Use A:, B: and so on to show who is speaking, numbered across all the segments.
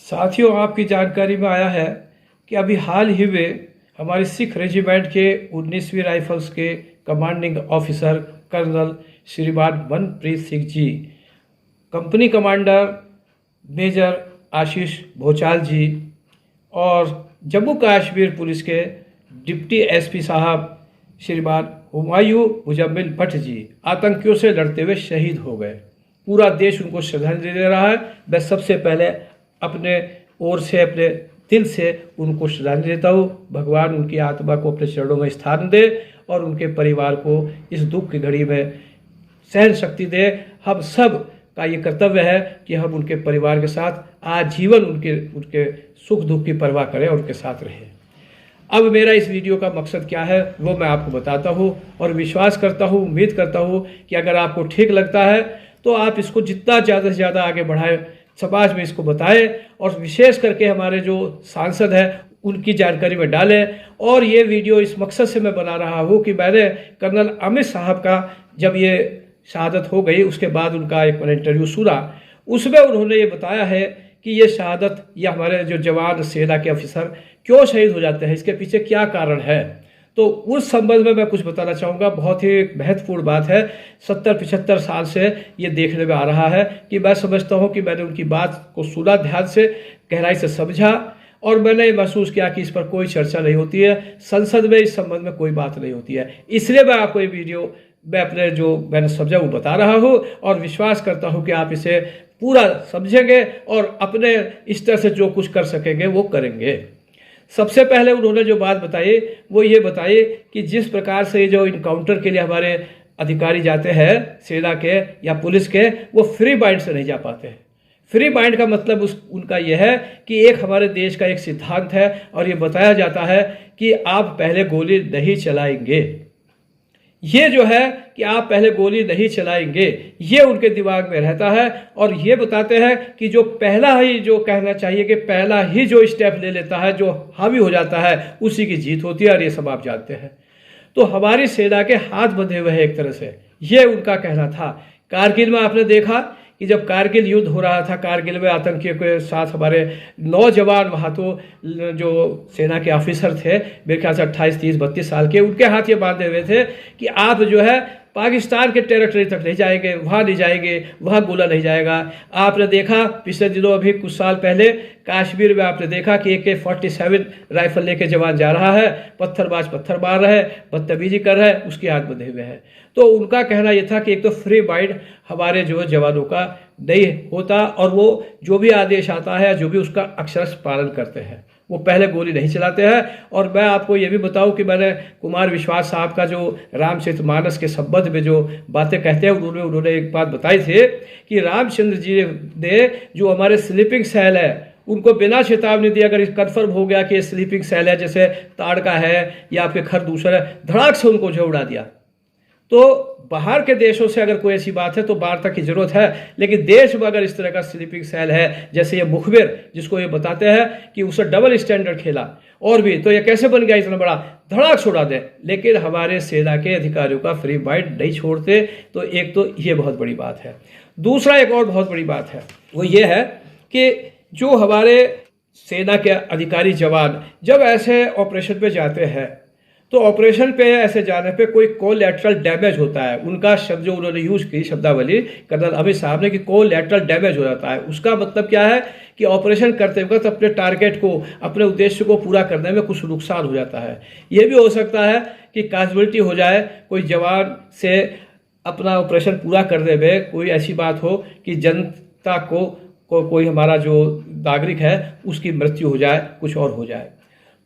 A: साथियों, आपकी जानकारी में आया है कि अभी हाल ही में हमारे सिख रेजिमेंट के 19वीं राइफल्स के कमांडिंग ऑफिसर कर्नल श्रीमान Manpreet Singh ji, company commander major आशीष भोचाल जी और जम्मू कश्मीर पुलिस के डिप्टी एसपी साहब श्रीमान हुमायूं मुजम्मिल भट्ट जी आतंकियों से लड़ते हुए शहीद हो गए। पूरा देश उनको श्रद्धांजलि दे रहा है। मैं सबसे पहले अपने ओर से, अपने दिल से उनको श्रद्धांजलि देता हूँ। भगवान उनकी आत्मा को अपने चरणों में स्थान दे और उनके परिवार को इस दुख की घड़ी में सहन शक्ति दे। हम सब का ये कर्तव्य है कि हम उनके परिवार के साथ आजीवन उनके सुख दुख की परवाह करें और उनके साथ रहें। अब मेरा इस वीडियो का मकसद क्या है वो मैं आपको बताता हूँ और विश्वास करता हूँ, उम्मीद करता हूँ कि अगर आपको ठीक लगता है तो आप इसको जितना ज़्यादा से ज़्यादा आगे बढ़ाएं, समाज में इसको बताएं और विशेष करके हमारे जो सांसद हैं उनकी जानकारी में डालें। और ये वीडियो इस मकसद से मैं बना रहा हूँ कि मैंने कर्नल अमित साहब का जब ये शहादत हो गई उसके बाद उनका एक मैंने इंटरव्यू सुना, उसमें उन्होंने ये बताया है कि ये शहादत या हमारे जो जवान सेना के अफसर क्यों शहीद हो जाते हैं, इसके पीछे क्या कारण है। तो उस संबंध में मैं कुछ बताना चाहूँगा। बहुत ही महत्वपूर्ण बात है। 70-75 साल से ये देखने में आ रहा है कि मैं समझता हूँ कि मैंने उनकी बात को सुना, ध्यान से, गहराई से समझा और मैंने महसूस किया कि इस पर कोई चर्चा नहीं होती है, संसद में इस संबंध में कोई बात नहीं होती है। इसलिए मैं आपको ये वीडियो मैं अपने जो मैंने समझा वो बता रहा हूँ और विश्वास करता हूँ कि आप इसे पूरा समझेंगे और अपने इस तरह से जो कुछ कर सकेंगे वो करेंगे। सबसे पहले उन्होंने जो बात बताई वो ये बताई कि जिस प्रकार से जो इनकाउंटर के लिए हमारे अधिकारी जाते हैं सेना के या पुलिस के, वो फ्री माइंड से नहीं जा पाते हैं। फ्री माइंड का मतलब उनका यह है कि एक हमारे देश का एक सिद्धांत है और ये बताया जाता है कि आप पहले गोली नहीं चलाएंगे। ये जो है कि आप पहले गोली नहीं चलाएंगे, ये उनके दिमाग में रहता है और ये बताते हैं कि जो पहला ही जो कहना चाहिए कि पहला ही जो स्टेप ले लेता है, जो हावी हो जाता है, उसी की जीत होती है और ये सब आप जानते हैं। तो हमारी सेना के हाथ बंधे हुए हैं एक तरह से, ये उनका कहना था। कारगिल में आपने देखा कि जब कारगिल युद्ध हो रहा था, कारगिल में आतंकियों के साथ हमारे नौजवान वहाँ तो जो सेना के ऑफिसर थे, मेरे ख्याल से 28, 30, 32 साल के, उनके हाथ ये बांधे हुए थे कि आप जो है पाकिस्तान के टेरिटरी तक नहीं जाएंगे, वहाँ नहीं जाएंगे, वहाँ गोला नहीं जाएगा। आपने देखा पिछले दिनों, अभी कुछ साल पहले कश्मीर में आपने देखा कि AK-47 राइफल लेके जवान जा रहा है, पत्थरबाज पत्थर मार रहे हैं, बदतमीजी कर रहे हैं, उसके हाथ बंधे हुए हैं। तो उनका कहना यह था कि एक तो फ्री माइंड हमारे जो जवानों का नहीं होता और वो जो भी आदेश आता है, जो भी उसका अक्षरशः पालन करते हैं, वो पहले गोली नहीं चलाते हैं। और मैं आपको ये भी बताऊं कि मैंने कुमार विश्वास साहब का जो रामचरितमानस के संबंध में जो बातें कहते हैं, उन्होंने एक बात बताई थी कि रामचंद्र जी ने जो हमारे स्लीपिंग सेल है उनको बिना चेतावनी दिए अगर कन्फर्म हो गया कि स्लीपिंग सेल है, जैसे ताड़ का है या आपके घर दूसरा है, धड़ाक से उनको जो उड़ा दिया। तो बाहर के देशों से अगर कोई ऐसी बात है तो वार्ता की जरूरत है, लेकिन देश में अगर इस तरह का स्लीपिंग सेल है, जैसे ये मुखबिर जिसको ये बताते हैं कि उसे डबल स्टैंडर्ड खेला और भी, तो ये कैसे बन गया इतना बड़ा, धड़ाक छोड़ा दे। लेकिन हमारे सेना के अधिकारियों का फ्री माइंड नहीं छोड़ते। तो एक तो ये बहुत बड़ी बात है। दूसरा एक और बहुत बड़ी बात है, वो ये है कि जो हमारे सेना के अधिकारी जवान जब ऐसे ऑपरेशन पे जाते हैं तो ऑपरेशन पे ऐसे जाने पे कोई कोलैटरल डैमेज होता है। उनका शब्द जो उन्होंने यूज की शब्दावली कर्नल अमित साहब ने कि कोलैटरल डैमेज हो जाता है। उसका मतलब क्या है कि ऑपरेशन करते वक्त अपने टारगेट को, अपने उद्देश्य को पूरा करने में कुछ नुकसान हो जाता है। ये भी हो सकता है कि कैजुअलिटी हो जाए, कोई जवान से अपना ऑपरेशन पूरा करने में कोई ऐसी बात हो कि जनता को कोई हमारा जो नागरिक है उसकी मृत्यु हो जाए, कुछ और हो जाए।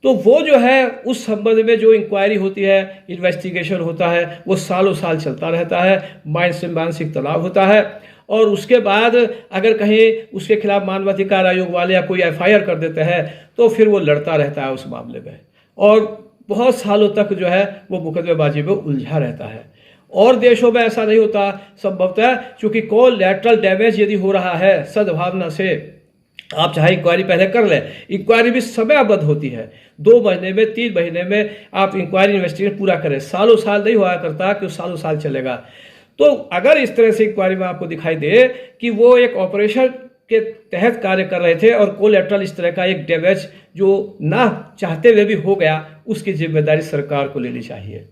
A: तो वो जो है उस संबंध में जो इंक्वायरी होती है, इन्वेस्टिगेशन होता है, वो सालों साल चलता रहता है, मानसिक तनाव होता है। और उसके बाद अगर कहीं उसके खिलाफ मानवाधिकार आयोग वाले या कोई FIR कर देते हैं तो फिर वो लड़ता रहता है उस मामले में और बहुत सालों तक जो है वो मुकदमेबाजी में उलझा रहता है। और देशों में ऐसा नहीं होता संभवतः, क्योंकि कोलैटरल डैमेज यदि हो रहा है सद्भावना से, आप चाहे इंक्वायरी पहले कर लें, इंक्वायरी भी समयबद्ध होती है, 2 महीने में, 3 महीने में आप इंक्वायरी इन्वेस्टिगेशन पूरा करें। सालों साल नहीं हुआ करता कि सालों साल चलेगा। तो अगर इस तरह से इंक्वायरी में आपको दिखाई दे कि वो एक ऑपरेशन के तहत कार्य कर रहे थे और कोलैटरल इस तरह का एक डैमेज जो ना चाहते हुए भी हो गया, उसकी जिम्मेदारी सरकार को लेनी चाहिए,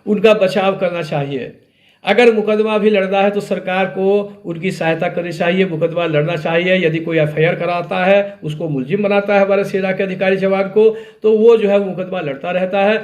A: उनका बचाव करना चाहिए। अगर मुकदमा भी लड़ना है तो सरकार को उनकी सहायता करनी चाहिए, मुकदमा लड़ना चाहिए। यदि कोई एफआईआर कराता है, उसको मुलजिम बनाता है हमारे सेना के अधिकारी जवान को, तो वो जो है मुकदमा लड़ता रहता है,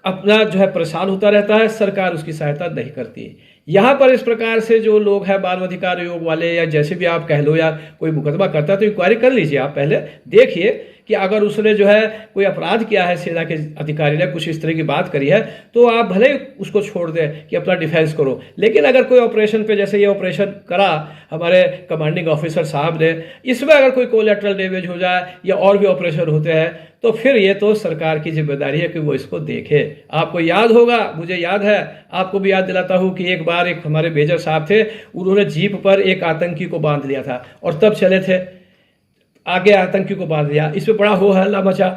A: अपना जो है परेशान होता रहता है, सरकार उसकी सहायता नहीं करती। यहाँ पर इस प्रकार से जो लोग हैं मानवाधिकार आयोग वाले या जैसे भी आप कह लो, या कोई मुकदमा करता है तो इंक्वायरी कर लीजिए। आप पहले देखिए कि अगर उसने जो है कोई अपराध किया है, सेना के अधिकारी ने कुछ इस तरह की बात करी है, तो आप भले ही उसको छोड़ दें कि अपना डिफेंस करो। लेकिन अगर कोई ऑपरेशन पे, जैसे ये ऑपरेशन करा हमारे कमांडिंग ऑफिसर साहब ने, इसमें अगर कोई कोलैटरल डैमेज हो जाए या और भी ऑपरेशन होते हैं, तो फिर ये तो सरकार की जिम्मेदारी है कि वो इसको देखे। आपको याद होगा, मुझे याद है, आपको भी याद दिलाता हूँ कि एक बार एक हमारे मेजर साहब थे, उन्होंने जीप पर एक आतंकी को बांध लिया था और तब चले थे, आगे आतंकी को बांध लिया। इस पर बड़ा हो हल्ला मचा।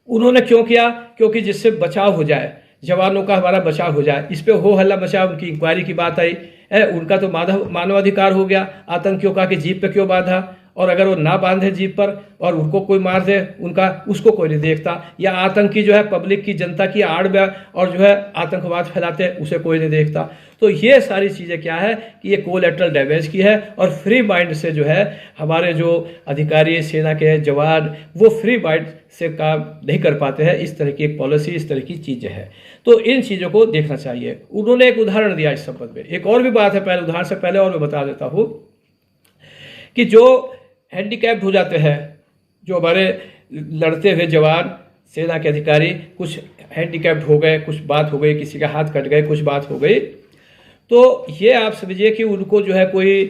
A: उन्होंने क्यों किया? क्योंकि जिससे बचाव हो जाए, जवानों का हमारा बचाव हो जाए, इस पर हो हल्ला मचा। उनकी इंक्वायरी की बात आई है, उनका तो मानवाधिकार हो गया आतंकियों का कि जीप पे क्यों बांधा, और अगर वो ना बांधे जीप पर और उनको कोई मार दे उनका, उसको कोई नहीं देखता। या आतंकी जो है पब्लिक की, जनता की आड़ में और जो है आतंकवाद फैलाते हैं, उसे कोई नहीं देखता। तो ये सारी चीज़ें क्या है कि ये कोलैटरल डैमेज की है, और फ्री माइंड से जो है हमारे जो अधिकारी, सेना के जवान, वो फ्री माइंड से काम नहीं कर पाते हैं। इस तरह की एक पॉलिसी, इस तरह की चीज़ें हैं, तो इन चीज़ों को देखना चाहिए। उन्होंने एक उदाहरण दिया इस संबंध में। एक और भी बात है, पहले उदाहरण से पहले और मैं बता देता हूँ कि जो हैंडीकैप्ड हो जाते हैं, जो हमारे लड़ते हुए जवान, सेना के अधिकारी कुछ हैंडीकैप्ड हो गए, कुछ बात हो गई, किसी का हाथ कट गए, कुछ बात हो गई, तो ये आप समझिए कि उनको जो है कोई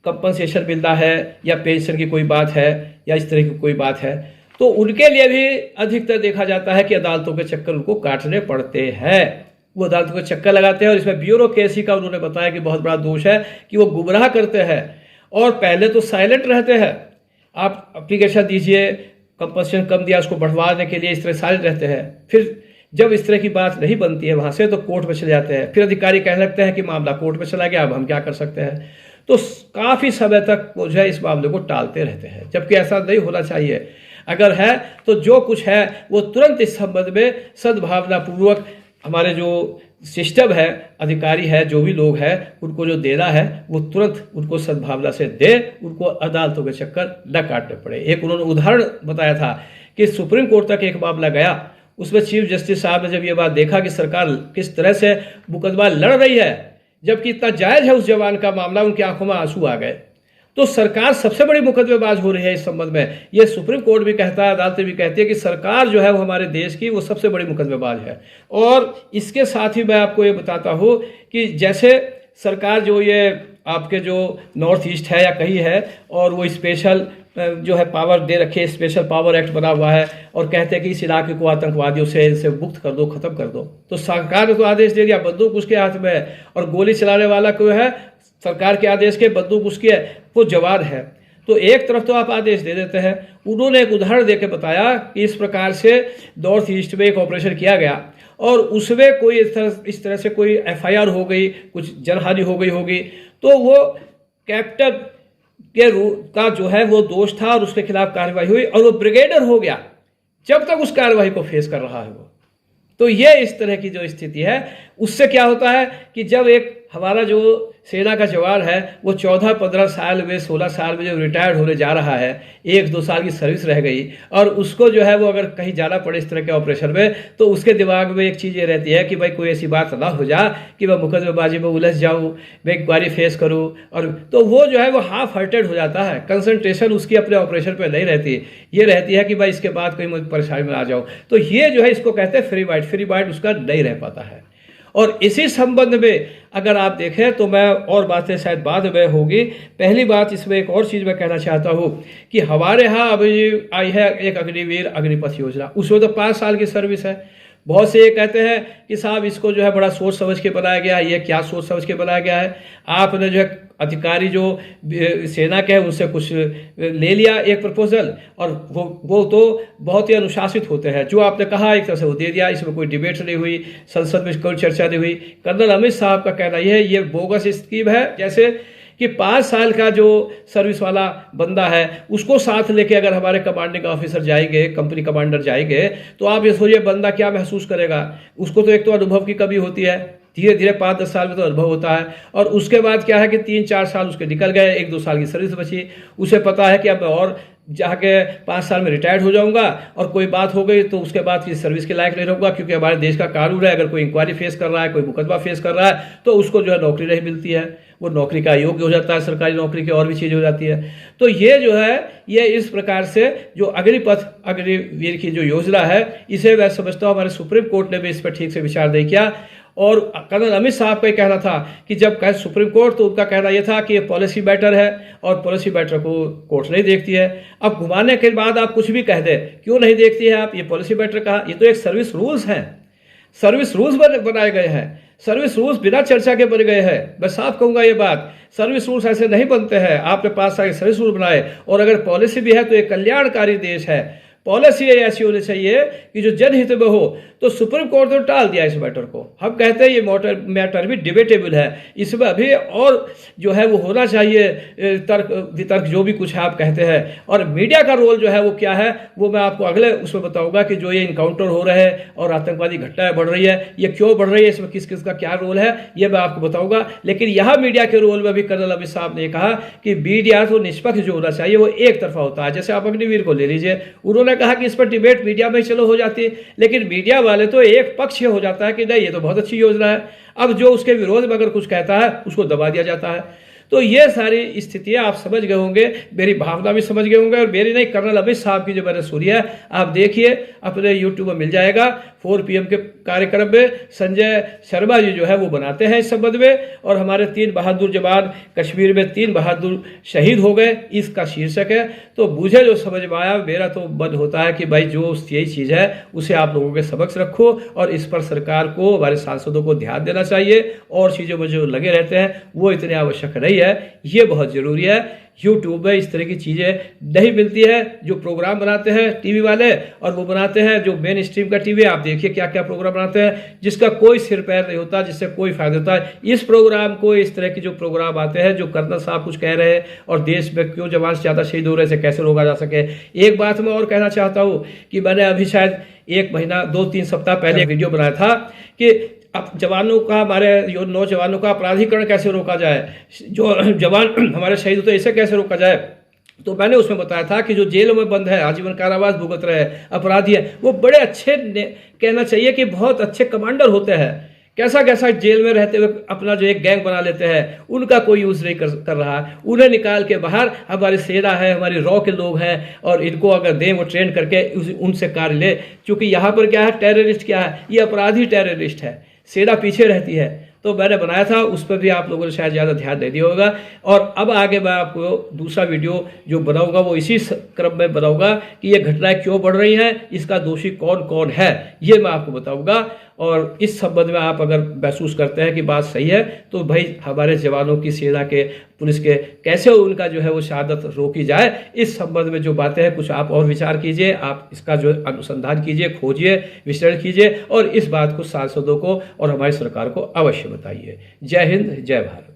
A: कंपनसेशन मिलता है या पेंशन की कोई बात है या इस तरह की कोई बात है, तो उनके लिए भी अधिकतर देखा जाता है कि अदालतों के चक्कर उनको काटने पड़ते हैं। वो अदालतों के चक्कर लगाते हैं, और इसमें ब्यूरोक्रेसी का उन्होंने बताया कि बहुत बड़ा दोष है कि वो गुमराह करते हैं और पहले तो साइलेंट रहते हैं। आप एप्लीकेशन दीजिए, कंपनसेशन कम दिया, उसको बढ़वाने के लिए इस तरह साइलेंट रहते हैं। फिर जब इस तरह की बात नहीं बनती है वहाँ से, तो कोर्ट में चले जाते हैं। फिर अधिकारी कहने लगते हैं कि मामला कोर्ट में चला गया, अब हम क्या कर सकते हैं। तो काफ़ी समय तक वो जो है इस मामले को टालते रहते हैं, जबकि ऐसा नहीं होना चाहिए। अगर है तो जो कुछ है वो तुरंत इस संबंध में सद्भावनापूर्वक हमारे जो सिस्टम है, अधिकारी है, जो भी लोग हैं, उनको जो देना है वो तुरंत उनको सद्भावना से दे, उनको अदालतों के चक्कर न काटने पड़े। एक उन्होंने उदाहरण बताया था कि सुप्रीम कोर्ट तक एक मामला गया, उसमें चीफ जस्टिस साहब ने जब ये बात देखा कि सरकार किस तरह से मुकदमा लड़ रही है, जबकि इतना जायज़ है उस जवान का मामला, उनकी आंखों में आंसू आ गए। तो सरकार सबसे बड़ी मुकदमेबाज हो रही है इस संबंध में। ये सुप्रीम कोर्ट भी कहता है, अदालतें भी कहती है कि सरकार जो है वो हमारे देश की वो सबसे बड़ी मुकदमेबाज है। और इसके साथ ही मैं आपको ये बताता हूँ कि जैसे सरकार जो ये आपके जो नॉर्थ ईस्ट है या कहीं है, और वो स्पेशल जो है पावर दे रखे, स्पेशल पावर एक्ट बना हुआ है, और कहते हैं कि इस इलाके को आतंकवादियों से मुक्त कर दो, ख़त्म कर दो। तो सरकार ने तो आदेश दे दिया, बंदूक उसके हाथ में है, और गोली चलाने वाला कोई है, सरकार के आदेश के, बंदूक उसकी है, वो जवान है। तो एक तरफ तो आप आदेश दे देते हैं। उन्होंने एक उदाहरण देकर बताया कि इस प्रकार से नॉर्थ ईस्ट में एक ऑपरेशन किया गया, और उसमें कोई इस तरह से कोई एफआईआर हो गई, कुछ जनहानि हो गई होगी, तो वो कैप्टन के का जो है वो दोष था, और उसके खिलाफ कार्रवाई हुई, और वो ब्रिगेडियर हो गया जब तक उस कार्रवाई को फेस कर रहा है वो। तो ये इस तरह की जो स्थिति है, उससे क्या होता है कि जब एक हमारा जो सेना का जवान है वो 14-15 साल में, 16 साल में जो रिटायर्ड होने जा रहा है, 1-2 साल की सर्विस रह गई, और उसको जो है वो अगर कहीं जाना पड़े इस तरह के ऑपरेशन में, तो उसके दिमाग में एक चीज़ ये रहती है कि भाई कोई ऐसी बात ना हो जा कि मैं मुकदमेबाजी में उलझ जाऊँ, मैं एक बारी फेस करूँ, और तो वो जो है वो हाफ हार्टेड हो जाता है। कंसंट्रेशन उसकी अपने ऑपरेशन पर नहीं रहती, ये रहती है कि भाई इसके बाद कहीं मुझे परेशानी में आ जाऊँ। तो ये जो है इसको कहते हैं फ्री माइंड उसका नहीं रह पाता है। और इसी संबंध में अगर आप देखें तो मैं और बातें शायद बाद में होगी। पहली बात, इसमें एक और चीज़ मैं कहना चाहता हूँ कि हमारे यहाँ अभी आई है एक अग्निवीर अग्निपथ योजना, उसमें तो 5 साल की सर्विस है। बहुत से ये कहते हैं कि साहब इसको जो है बड़ा सोच समझ के बनाया गया है। ये क्या सोच समझ के बनाया गया है? आपने जो है अधिकारी जो सेना के हैं उनसे कुछ ले लिया एक प्रपोजल, और वो तो बहुत ही अनुशासित होते हैं। जो आपने कहा एक तरह से वो दे दिया, इसमें कोई डिबेट नहीं हुई, संसद में कोई चर्चा नहीं हुई। कर्नल अमित साहब का कहना यह है ये बोगस स्कीम है। जैसे कि 5 साल का जो सर्विस वाला बंदा है उसको साथ लेके अगर हमारे कमांडिंग ऑफिसर जाएंगे, कंपनी कमांडर जाएंगे, तो आप ये सोचिए बंदा क्या महसूस करेगा। उसको तो एक तो अनुभव की कमी होती है, धीरे धीरे 5-10 साल में तो अनुभव होता है, और उसके बाद क्या है कि 3-4 साल उसके निकल गए, 1-2 साल की सर्विस बची, उसे पता है कि अब और जाके 5 साल में रिटायर्ड हो जाऊंगा और कोई बात हो गई तो उसके बाद की सर्विस के लायक नहीं रहूंगा, क्योंकि हमारे देश का कानून है अगर कोई इंक्वायरी फेस कर रहा है, कोई मुकदमा फेस कर रहा है तो उसको जो है नौकरी नहीं मिलती है, वो नौकरी का अयोग्य हो जाता है, सरकारी नौकरी की और भी चीज़ हो जाती है। तो ये जो है ये इस प्रकार से जो अग्निपथ अग्निवीर की जो योजना है, इसे मैं समझता हूँ हमारे सुप्रीम कोर्ट ने भी इस पर ठीक से विचार नहीं किया। और कर्नल अमित साहब का कहना था कि जब कहे सुप्रीम कोर्ट, तो उनका कहना यह था कि ये पॉलिसी मैटर है और पॉलिसी मैटर को कोर्ट नहीं देखती है। अब घुमाने के बाद आप कुछ भी कह दें, क्यों नहीं देखती है आप, ये पॉलिसी मैटर कहा, ये तो एक सर्विस रूल्स हैं, सर्विस रूल्स बनाए गए हैं, सर्विस रूल्स बिना चर्चा के बन गए हैं। मैं साफ कहूंगा ये बात, सर्विस रूल्स ऐसे नहीं बनते हैं। आपने 5 साल के सर्विस रूल बनाए, और अगर पॉलिसी भी है तो एक कल्याणकारी देश है, पॉलिसी ऐसी होनी चाहिए कि जो जनहित में हो। तो सुप्रीम कोर्ट ने टाल दिया इस मैटर को। हम कहते हैं ये मैटर भी डिबेटेबल है, इसमें अभी और जो है वो होना चाहिए तर्क वितर्क, जो भी कुछ है आप कहते हैं। और मीडिया का रोल जो है वो क्या है, वो मैं आपको अगले उसमें बताऊंगा कि जो ये इनकाउंटर हो रहे हैं और आतंकवादी घटनाएं बढ़ रही है, ये क्यों बढ़ रही है, इसमें किस किस का क्या रोल है, ये मैं आपको बताऊंगा। लेकिन यहाँ मीडिया के रोल में भी कर्नल अमित साहब ने कहा कि मीडिया तो निष्पक्ष जो होना चाहिए वो एक तरफा होता है। जैसे आप अग्निवीर को ले लीजिए, उन्होंने कहा कि इस पर डिबेट मीडिया में चलो हो जाती है, लेकिन मीडिया वाले तो एक पक्ष हो जाता है कि नहीं ये तो बहुत अच्छी योजना है। अब जो उसके विरोध में अगर कुछ कहता है उसको दबा दिया जाता है। तो ये सारी स्थितियां आप समझ गए होंगे, मेरी भावना भी समझ गए होंगे, और मेरी नहीं कर्नल अमित साहब की जो मैंने सुनी है आप देखिए, अपने यूट्यूब में मिल जाएगा। 4 PM के कार्यक्रम में संजय शर्मा जी जो है वो बनाते हैं इस संबंध में, और हमारे 3 बहादुर जवान कश्मीर में 3 बहादुर शहीद हो गए, इसका शीर्षक है। तो मुझे जो समझ में आया, मेरा तो मन होता है कि भाई जो यही चीज़ है उसे आप लोगों के समक्ष रखो, और इस पर सरकार को, हमारे सांसदों को ध्यान देना चाहिए। और चीज़ों में जो लगे रहते हैं वो इतने आवश्यक नहीं है, ये बहुत ज़रूरी है। यूट्यूब में इस तरह की चीज़ें नहीं मिलती है। जो प्रोग्राम बनाते हैं टीवी वाले, और वो बनाते हैं जो मेन स्ट्रीम का टीवी, आप देखिए क्या क्या प्रोग्राम बनाते हैं जिसका कोई सिर पैर नहीं होता, जिससे कोई फायदा होता है। इस प्रोग्राम को, इस तरह के जो प्रोग्राम आते हैं, जो कर्नल साहब कुछ कह रहे हैं और देश में क्यों जवान से ज़्यादा शहीद हो रहे हैं, कैसे रोका जा सके। एक बात मैं और कहना चाहता हूँ कि मैंने अभी शायद 1 महीना 2-3 सप्ताह पहले एक वीडियो बनाया था कि अब जवानों का, हमारे नौजवानों का अपराधीकरण कैसे रोका जाए, जो जवान हमारे शहीद होते हैं इसे कैसे रोका जाए। तो मैंने उसमें बताया था कि जो जेलों में बंद है, आजीवन कारावास भुगत रहे अपराधी है, वो बड़े अच्छे, कहना चाहिए कि बहुत अच्छे कमांडर होते हैं। कैसा कैसा जेल में रहते हुए अपना जो एक गैंग बना लेते हैं, उनका कोई यूज़ नहीं कर रहा है। उन्हें निकाल के बाहर हमारी सेना है, हमारी रॉ के लोग हैं, और इनको अगर दें वो ट्रेन करके उनसे कार्य ले। क्योंकि यहाँ पर क्या है, टेररिस्ट क्या है, ये अपराधी टेररिस्ट है, सेना पीछे रहती है। तो मैंने बनाया था, उस पर भी आप लोगों ने शायद ज़्यादा ध्यान नहीं दिया होगा। और अब आगे मैं आपको दूसरा वीडियो जो बनाऊंगा वो इसी क्रम में बनाऊंगा कि ये घटनाएं क्यों बढ़ रही हैं, इसका दोषी कौन कौन है, ये मैं आपको बताऊंगा। और इस संबंध में आप अगर महसूस करते हैं कि बात सही है, तो भाई हमारे जवानों की, सेना के, पुलिस के, कैसे उनका जो है वो शहादत रोकी जाए, इस संबंध में जो बातें हैं कुछ आप और विचार कीजिए, आप इसका जो अनुसंधान कीजिए, खोजिए, विश्लेषण कीजिए, और इस बात को सांसदों को और हमारी सरकार को अवश्य बताइए। जय हिंद, जय भारत।